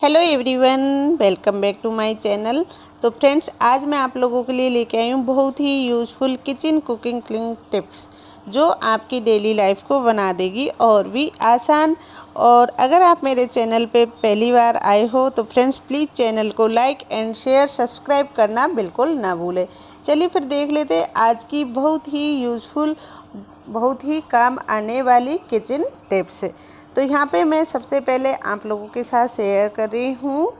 Hello everyone, welcome back to my channel. तो friends, आज मैं आप लोगों के लिए लेके आई हूँ बहुत ही useful kitchen cooking clean tips जो आपकी डेली लाइफ को बना देगी और भी आसान। और अगर आप मेरे चैनल पे पहली बार आए हो तो फ्रेंड्स प्लीज़ चैनल को लाइक एंड शेयर सब्सक्राइब करना बिल्कुल ना भूलें। चलिए फिर देख लेते हैं आज की बहुत ही यूज़फुल, बहुत ही काम आने वाली किचन टिप्स। तो यहाँ पे मैं सबसे पहले आप लोगों के साथ शेयर कर रही हूँ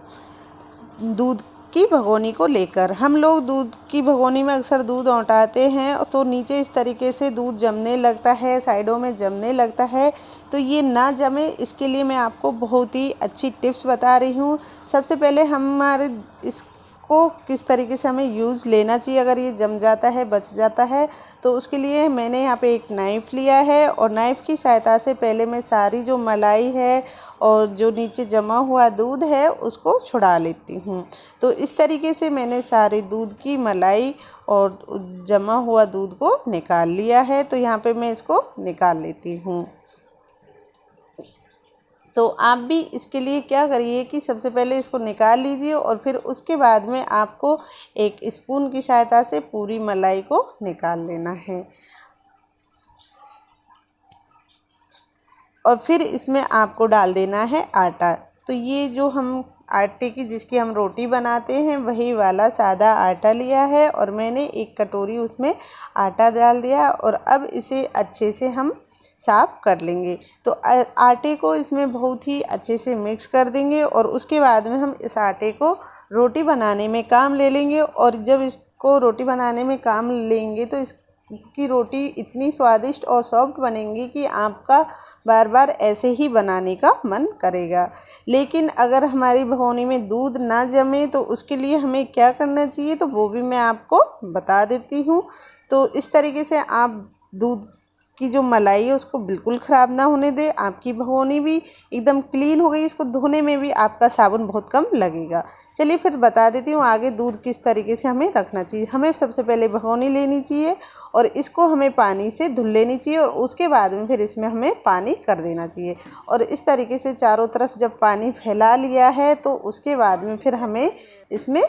दूध की भगोनी को लेकर। हम लोग दूध की भगोनी में अक्सर दूध औटाते हैं तो नीचे इस तरीके से दूध जमने लगता है, साइडों में जमने लगता है। तो ये ना जमे, इसके लिए मैं आपको बहुत ही अच्छी टिप्स बता रही हूँ। सबसे पहले हमारे इसको किस तरीके से हमें यूज़ लेना चाहिए अगर ये जम जाता है, बच जाता है। तो उसके लिए मैंने यहाँ पे एक नाइफ़ लिया है और नाइफ़ की सहायता से पहले मैं सारी जो मलाई है और जो नीचे जमा हुआ दूध है उसको छुड़ा लेती हूँ। तो इस तरीके से मैंने सारे दूध की मलाई और जमा हुआ दूध को निकाल लिया है। तो यहाँ पे मैं इसको निकाल लेती हूँ। तो आप भी इसके लिए क्या करिए कि सबसे पहले इसको निकाल लीजिए और फिर उसके बाद में आपको एक स्पून की सहायता से पूरी मलाई को निकाल लेना है। और फिर इसमें आपको डाल देना है आटा। तो ये जो हम आटे की जिसकी हम रोटी बनाते हैं वही वाला सादा आटा लिया है और मैंने एक कटोरी उसमें आटा डाल दिया और अब इसे अच्छे से हम साफ़ कर लेंगे। तो आटे को इसमें बहुत ही अच्छे से मिक्स कर देंगे और उसके बाद में हम इस आटे को रोटी बनाने में काम ले लेंगे। और जब इसको रोटी बनाने में काम लेंगे तो इसकी रोटी इतनी स्वादिष्ट और सॉफ्ट बनेंगी कि आपका बार बार ऐसे ही बनाने का मन करेगा। लेकिन अगर हमारी भगोनी में दूध ना जमे तो उसके लिए हमें क्या करना चाहिए तो वो भी मैं आपको बता देती हूँ। तो इस तरीके से आप दूध की जो मलाई है उसको बिल्कुल ख़राब ना होने दें। आपकी भगोनी भी एकदम क्लीन हो गई, इसको धोने में भी आपका साबुन बहुत कम लगेगा। चलिए फिर बता देती हूँ आगे दूध किस तरीके से हमें रखना चाहिए। हमें सबसे पहले भगोनी लेनी चाहिए और इसको हमें पानी से धुल लेनी चाहिए और उसके बाद में फिर इसमें हमें पानी कर देना चाहिए। और इस तरीके से चारों तरफ जब पानी फैला लिया है तो उसके बाद में फिर हमें इसमें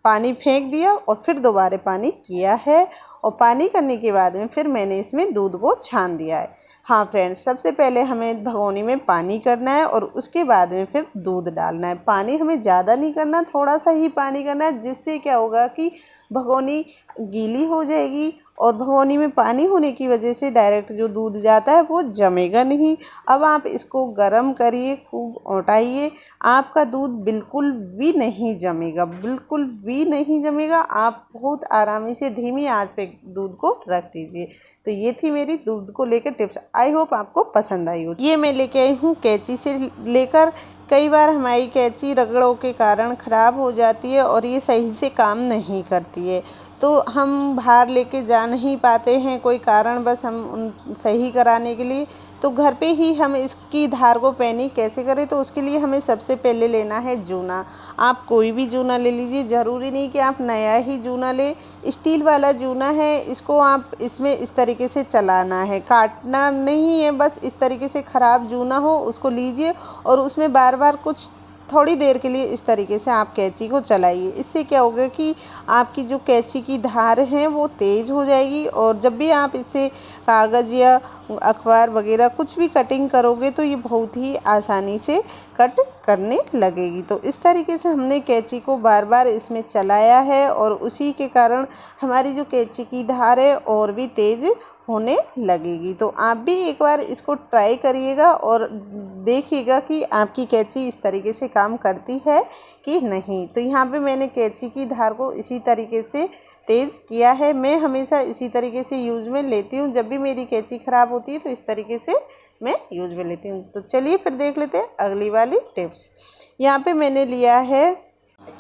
पानी फेंक दिया और फिर दोबारा पानी किया है और पानी करने के बाद में फिर मैंने इसमें दूध को छान दिया है। हाँ फ्रेंड्स, सबसे पहले हमें भगोनी में पानी करना है और उसके बाद में फिर दूध डालना है। पानी हमें ज़्यादा नहीं करना, थोड़ा सा ही पानी करना है, जिससे क्या होगा कि भगोनी गीली हो जाएगी और भगोनी में पानी होने की वजह से डायरेक्ट जो दूध जाता है वो जमेगा नहीं। अब आप इसको गर्म करिए, खूब औटाइए, आपका दूध बिल्कुल भी नहीं जमेगा, बिल्कुल भी नहीं जमेगा। आप बहुत आरामी से धीमी आंच पे दूध को रख दीजिए। तो ये थी मेरी दूध को लेकर टिप्स। आई होप आपको पसंद आई हो। ये मैं लेके आई हूँ कैंची से लेकर। कई बार हमारी कैंची रगड़ों के कारण ख़राब हो जाती है और ये सही से काम नहीं करती है। तो हम बाहर लेके जा नहीं पाते हैं कोई कारणवश हम सही कराने के लिए। तो घर पे ही हम इसकी धार को पैनी कैसे करें तो उसके लिए हमें सबसे पहले लेना है जूना। आप कोई भी जूना ले लीजिए, ज़रूरी नहीं कि आप नया ही जूना लें। स्टील वाला जूना है, इसको आप इसमें इस तरीके से चलाना है, काटना नहीं है, बस इस तरीके से ख़राब जूना हो उसको लीजिए और उसमें बार बार कुछ थोड़ी देर के लिए इस तरीके से आप कैंची को चलाइए। इससे क्या होगा कि आपकी जो कैंची की धार है वो तेज़ हो जाएगी और जब भी आप इसे कागज़ या अखबार वगैरह कुछ भी कटिंग करोगे तो ये बहुत ही आसानी से कट करने लगेगी। तो इस तरीके से हमने कैंची को बार बार इसमें चलाया है और उसी के कारण हमारी जो कैंची की धार है और भी तेज़ होने लगेगी। तो आप भी एक बार इसको ट्राई करिएगा और देखिएगा कि आपकी कैंची इस तरीके से काम करती है कि नहीं। तो यहाँ पे मैंने कैंची की धार को इसी तरीके से तेज़ किया है। मैं हमेशा इसी तरीके से यूज़ में लेती हूँ, जब भी मेरी कैंची ख़राब होती है तो इस तरीके से मैं यूज़ में लेती हूँ। तो चलिए फिर देख लेते हैं अगली वाली टिप्स। यहाँ पे मैंने लिया है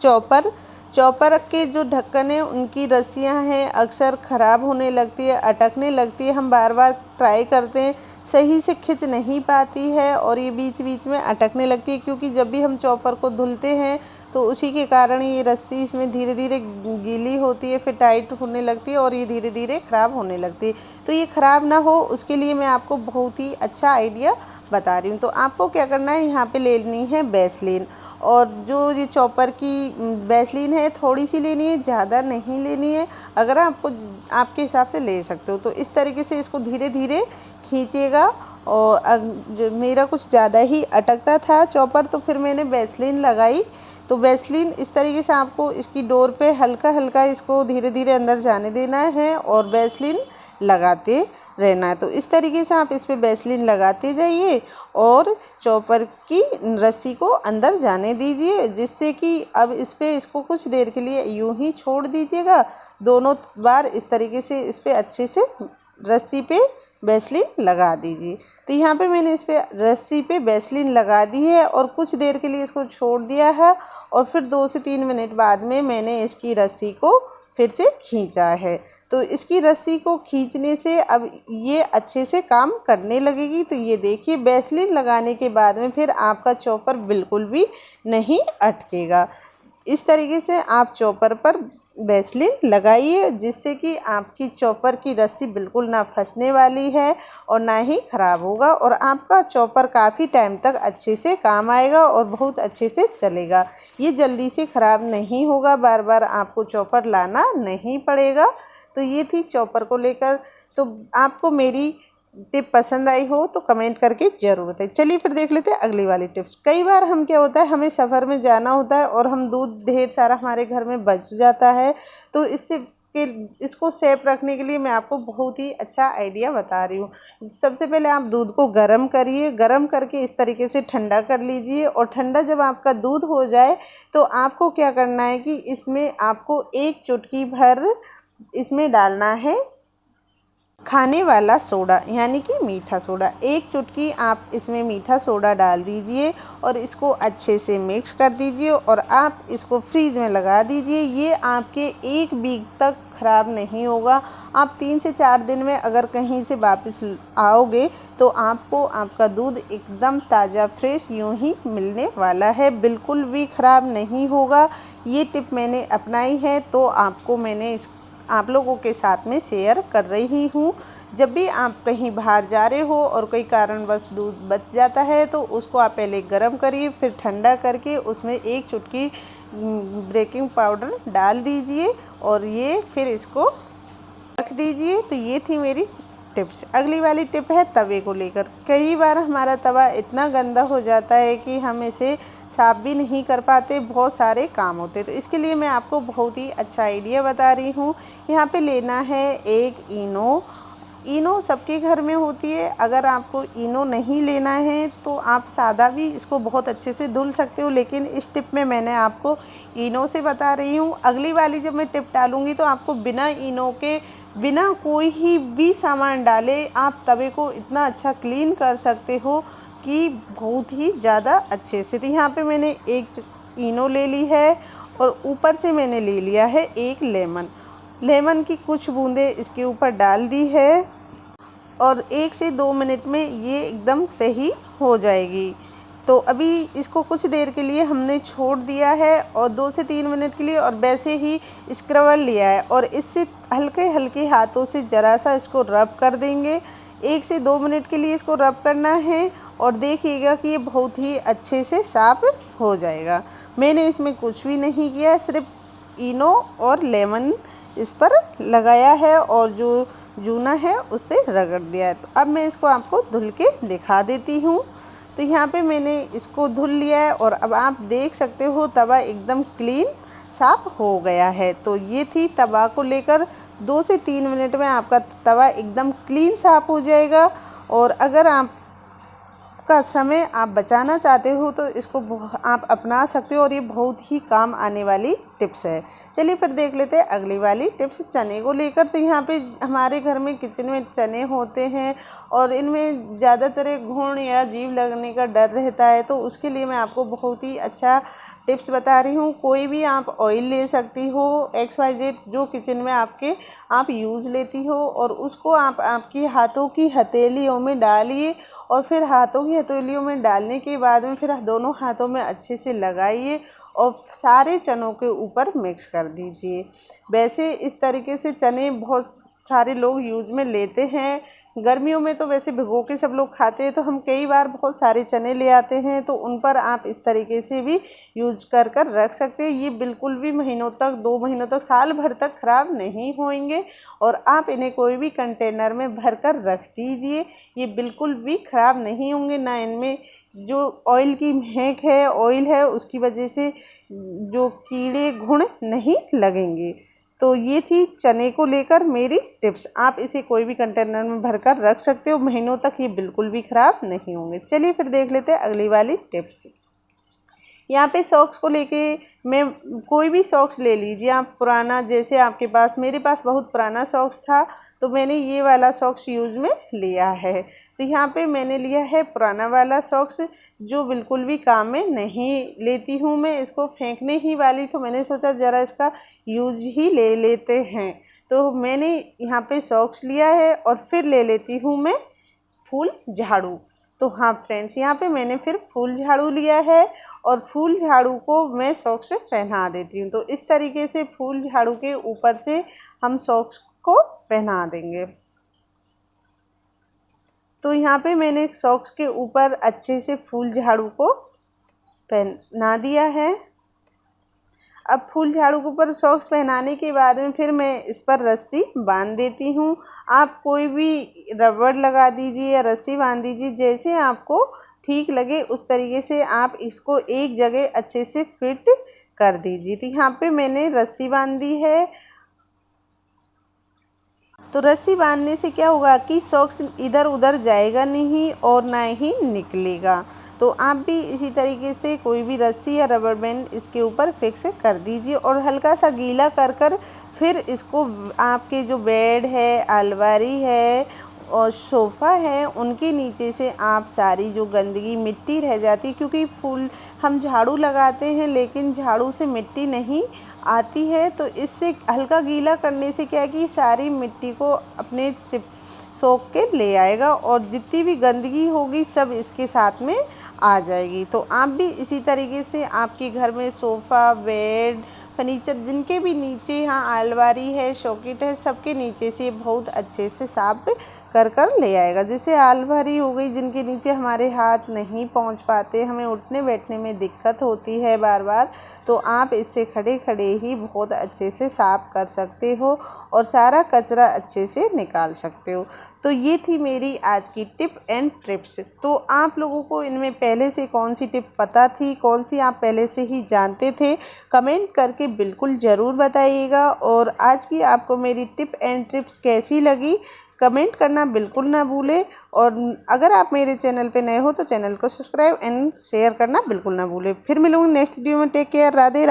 चॉपर। चॉपर के जो ढक्कन है उनकी रस्सियाँ हैं अक्सर ख़राब होने लगती है, अटकने लगती है। हम बार बार ट्राई करते हैं, सही से खिंच नहीं पाती है और ये बीच बीच में अटकने लगती है, क्योंकि जब भी हम चॉपर को धुलते हैं तो उसी के कारण ये रस्सी इसमें धीरे धीरे गीली होती है, फिर टाइट होने लगती है और ये धीरे धीरे ख़राब होने लगती है। तो ये ख़राब ना हो उसके लिए मैं आपको बहुत ही अच्छा आइडिया बता रही हूँ। तो आपको क्या करना है, यहाँ पे लेनी है वैसलीन, और जो ये चॉपर की वैसलीन है थोड़ी सी लेनी है, ज़्यादा नहीं लेनी है। अगर आपको आपके हिसाब से ले सकते हो, तो इस तरीके से इसको धीरे धीरे खींचिएगा। और मेरा कुछ ज़्यादा ही अटकता था चॉपर, तो फिर मैंने वैसलीन लगाई। तो वैसलीन इस तरीके से आपको इसकी डोर पे हल्का हल्का इसको धीरे धीरे अंदर जाने देना है और वैसलीन लगाते रहना है। तो इस तरीके से आप इस पे वैसलीन लगाते जाइए और चॉपर की रस्सी को अंदर जाने दीजिए, जिससे कि अब इस पे इसको कुछ देर के लिए यूं ही छोड़ दीजिएगा। दोनों बार इस तरीके से इस पे अच्छे से रस्सी पे वैसलीन लगा दीजिए। तो यहाँ पे मैंने इस पे रस्सी पे वैसलीन लगा दी है और कुछ देर के लिए इसको छोड़ दिया है, और फिर 2 से 3 मिनट बाद में मैंने इसकी रस्सी को फिर से खींचा है। तो इसकी रस्सी को खींचने से अब ये अच्छे से काम करने लगेगी। तो ये देखिए, वैसलीन लगाने के बाद में फिर आपका चॉपर बिल्कुल भी नहीं अटकेगा। इस तरीके से आप चॉपर पर वैसलीन लगाइए, जिससे कि आपकी चॉपर की रस्सी बिल्कुल ना फंसने वाली है और ना ही ख़राब होगा, और आपका चॉपर काफ़ी टाइम तक अच्छे से काम आएगा और बहुत अच्छे से चलेगा। ये जल्दी से ख़राब नहीं होगा, बार बार आपको चॉपर लाना नहीं पड़ेगा। तो ये थी चॉपर को लेकर। तो आपको मेरी टिप पसंद आई हो तो कमेंट करके ज़रूर बताइए। चलिए फिर देख लेते हैं अगली वाली टिप्स। कई बार हम क्या होता है, हमें सफ़र में जाना होता है और हम दूध ढेर सारा हमारे घर में बच जाता है। तो इसको सेफ रखने के लिए मैं आपको बहुत ही अच्छा आइडिया बता रही हूँ। सबसे पहले आप दूध को गर्म करिए, गर्म करके इस तरीके से ठंडा कर लीजिए, और ठंडा जब आपका दूध हो जाए तो आपको क्या करना है कि इसमें आपको 1 चुटकी भर इसमें डालना है खाने वाला सोडा, यानी कि मीठा सोडा। 1 चुटकी आप इसमें मीठा सोडा डाल दीजिए और इसको अच्छे से मिक्स कर दीजिए और आप इसको फ्रीज में लगा दीजिए। ये आपके 1 वीक तक ख़राब नहीं होगा। आप 3 से 4 दिन में अगर कहीं से वापस आओगे तो आपको आपका दूध एकदम ताज़ा फ्रेश यूं ही मिलने वाला है, बिल्कुल भी ख़राब नहीं होगा। ये टिप मैंने अपनाई है, तो आपको मैंने आप लोगों के साथ में शेयर कर रही हूँ। जब भी आप कहीं बाहर जा रहे हो और कोई कारणवश दूध बच जाता है तो उसको आप पहले गर्म करिए, फिर ठंडा करके उसमें 1 चुटकी बेकिंग पाउडर डाल दीजिए और ये फिर इसको रख दीजिए। तो ये थी मेरी टिप्स। अगली वाली टिप है तवे को लेकर। कई बार हमारा तवा इतना गंदा हो जाता है कि हम इसे साफ़ भी नहीं कर पाते, बहुत सारे काम होते। तो इसके लिए मैं आपको बहुत ही अच्छा आइडिया बता रही हूँ। यहाँ पे लेना है 1 इनो। इनो सबके घर में होती है। अगर आपको इनो नहीं लेना है तो आप सादा भी इसको बहुत अच्छे से धुल सकते हो, लेकिन इस टिप में मैंने आपको इनो से बता रही हूँ। अगली वाली जब मैं टिप डालूँगी तो आपको बिना इनो के, बिना कोई ही भी सामान डाले आप तवे को इतना अच्छा क्लीन कर सकते हो कि बहुत ही ज़्यादा अच्छे से। तो यहाँ पे मैंने 1 इनो ले ली है और ऊपर से मैंने ले लिया है 1 लेमन की कुछ बूंदें इसके ऊपर डाल दी है, और 1 से 2 मिनट में ये एकदम सही हो जाएगी। तो अभी इसको कुछ देर के लिए हमने छोड़ दिया है, और 2 से 3 मिनट के लिए, और वैसे ही स्क्रबर लिया है और इससे हल्के हल्के हाथों से ज़रा सा इसको रब कर देंगे। 1 से 2 मिनट के लिए इसको रब करना है और देखिएगा कि ये बहुत ही अच्छे से साफ़ हो जाएगा। मैंने इसमें कुछ भी नहीं किया, सिर्फ इनो और लेमन इस पर लगाया है और जो जूना है उससे रगड़ दिया है। तो अब मैं इसको आपको धुल के दिखा देती हूँ। तो यहाँ पे मैंने इसको धुल लिया है और अब आप देख सकते हो तवा एकदम क्लीन साफ़ हो गया है। तो ये थी तवा को लेकर। 2 से 3 मिनट में आपका तवा एकदम क्लीन साफ़ हो जाएगा। और अगर आप का समय आप बचाना चाहते हो तो इसको आप अपना सकते हो और ये बहुत ही काम आने वाली टिप्स है। चलिए फिर देख लेते हैं अगली वाली टिप्स चने को लेकर। तो यहाँ पे हमारे घर में किचन में चने होते हैं और इनमें ज़्यादातर घुन या जीव लगने का डर रहता है, तो उसके लिए मैं आपको बहुत ही अच्छा टिप्स बता रही हूँ। कोई भी आप ऑयल ले सकती हो XYZ जो किचन में आप यूज़ लेती हो, और उसको आप आपकी हाथों की हथेलियों में डालिए और फिर हाथों की हथेलियों में डालने के बाद में फिर दोनों हाथों में अच्छे से लगाइए और सारे चनों के ऊपर मिक्स कर दीजिए। वैसे इस तरीके से चने बहुत सारे लोग यूज में लेते हैं। गर्मियों में तो वैसे भिगो के सब लोग खाते हैं, तो हम कई बार बहुत सारे चने ले आते हैं, तो उन पर आप इस तरीके से भी यूज कर रख सकते हैं। ये बिल्कुल भी महीनों तक, 2 महीनों तक, साल भर तक ख़राब नहीं होंगे और आप इन्हें कोई भी कंटेनर में भर कर रख दीजिए। ये बिल्कुल भी ख़राब नहीं होंगे, ना इनमें जो ऑयल की महक है, ऑयल है, उसकी वजह से जो कीड़े घुन नहीं लगेंगे। तो ये थी चने को लेकर मेरी टिप्स। आप इसे कोई भी कंटेनर में भरकर रख सकते हो, महीनों तक ये बिल्कुल भी ख़राब नहीं होंगे। चलिए फिर देख लेते हैं अगली वाली टिप्स। यहाँ पे सॉक्स को लेके मैं कोई भी सॉक्स ले लीजिए आप पुराना, जैसे आपके पास, मेरे पास बहुत पुराना सॉक्स था तो मैंने ये वाला सॉक्स यूज़ में लिया है। तो यहाँ पे मैंने लिया है पुराना वाला सॉक्स जो बिल्कुल भी काम में नहीं लेती हूँ मैं, इसको फेंकने ही वाली, तो मैंने सोचा ज़रा इसका यूज़ ही ले लेते हैं। तो मैंने यहाँ पे सॉक्स लिया है और फिर ले लेती हूँ मैं फूल झाड़ू। तो हाँ फ्रेंड्स, यहाँ पे मैंने फिर फूल झाड़ू लिया है और फूल झाड़ू को मैं सॉक्स से पहना देती हूँ। तो इस तरीके से फूल झाड़ू के ऊपर से हम सॉक्स को पहना देंगे। तो यहाँ पे मैंने सॉक्स के ऊपर अच्छे से फूल झाड़ू को पहना दिया है। अब फूल झाड़ू के ऊपर सॉक्स पहनाने के बाद में फिर मैं इस पर रस्सी बांध देती हूँ। आप कोई भी रबड़ लगा दीजिए या रस्सी बांध दीजिए, जैसे आपको ठीक लगे उस तरीके से आप इसको एक जगह अच्छे से फिट कर दीजिए। तो यहाँ पे मैंने रस्सी बांध दी है। तो रस्सी बांधने से क्या होगा कि सॉक्स इधर उधर जाएगा नहीं और ना ही निकलेगा। तो आप भी इसी तरीके से कोई भी रस्सी या रबर बैंड इसके ऊपर फिक्स कर दीजिए और हल्का सा गीला कर फिर इसको आपके जो बेड है, अलमारी है और सोफ़ा है, उनके नीचे से आप सारी जो गंदगी मिट्टी रह जाती, क्योंकि फूल हम झाड़ू लगाते हैं लेकिन झाड़ू से मिट्टी नहीं आती है, तो इससे हल्का गीला करने से क्या है कि सारी मिट्टी को अपने सोख के ले आएगा और जितनी भी गंदगी होगी सब इसके साथ में आ जाएगी। तो आप भी इसी तरीके से आपके घर में सोफ़ा, बेड, फर्नीचर जिनके भी नीचे यहाँ अलमारी है, शोकेट है, सबके नीचे से बहुत अच्छे से साफ कर ले आएगा। जैसे अलमारी हो गई जिनके नीचे हमारे हाथ नहीं पहुँच पाते, हमें उठने बैठने में दिक्कत होती है बार बार, तो आप इससे खड़े खड़े ही बहुत अच्छे से साफ कर सकते हो और सारा कचरा अच्छे से निकाल सकते हो। तो ये थी मेरी आज की टिप एंड ट्रिप्स। तो आप लोगों को इनमें पहले से कौन सी टिप पता थी, कौन सी आप पहले से ही जानते थे, कमेंट करके बिल्कुल ज़रूर बताइएगा। और आज की आपको मेरी टिप एंड ट्रिप्स कैसी लगी कमेंट करना बिल्कुल ना भूलें। और अगर आप मेरे चैनल पे नए हो तो चैनल को सब्सक्राइब एंड शेयर करना बिल्कुल ना भूलें। फिर मिलूँगी नेक्स्ट वीडियो में। Take care. राधे।